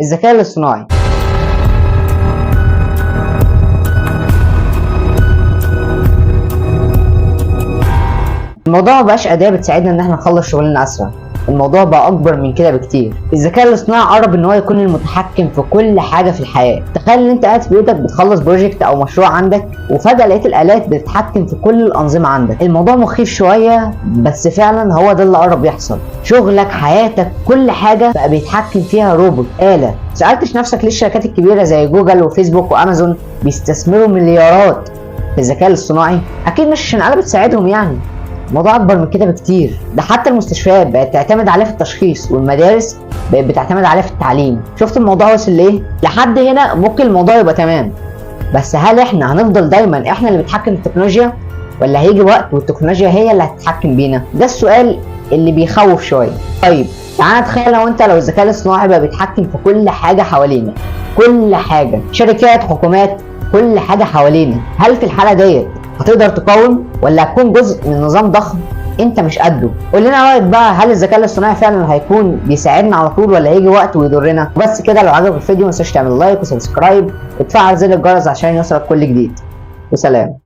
الذكاء الاصطناعي. الموضوع مبقاش أداة بتساعدنا إن احنا نخلص شغلنا أسرع، الموضوع بقى أكبر من كده بكتير. الذكاء الاصطناعي قرب إن هو يكون المتحكم في كل حاجة في الحياة. تخيل إن أنت قاعد في بيتك بتخلص بروجكت أو مشروع عندك، وفجأة لقيت الآلات بتتحكم في كل الأنظمة عندك. الموضوع مخيف شوية، بس فعلا هو ده اللي قرب يحصل. شغلك، حياتك، كل حاجة بقى بيتحكم فيها روبوت، آلة. سألتش نفسك ليه الشركات الكبيرة زي جوجل وفيسبوك وأمازون بيستثمروا مليارات في الذكاء الاصطناعي؟ أكيد مش عشان آلة بتساعدهم يعني، الموضوع اكبر من كده بكتير. ده حتى المستشفيات بقت تعتمد عليه في التشخيص، والمدارس بقت بتعتمد عليه في التعليم. شفت الموضوع وصل لايه؟ لحد هنا ممكن الموضوع يبقى تمام، بس هل احنا هنفضل دايما احنا اللي بنتحكم في التكنولوجيا، ولا هيجي وقت والتكنولوجيا هي اللي هتتحكم بينا؟ ده السؤال اللي بيخوف شويه. طيب تعالى نتخيل لو الذكاء الاصطناعي بقى بيتحكم في كل حاجه حوالينا، كل حاجه، شركات، حكومات، كل حاجه حوالينا. هل في الحاله ديت هتقدر تقاوم، ولا هتكون جزء من نظام ضخم انت مش قده؟ قول لنا رايك بقى، هل الذكاء الاصطناعي فعلا هيكون بيساعدنا على طول، ولا هيجي وقت ويضرنا؟ بس كده، لو عجبك الفيديو ما تنساش تعمل لايك وسبسكرايب وتفعل زر الجرس عشان يوصلك كل جديد. وسلام.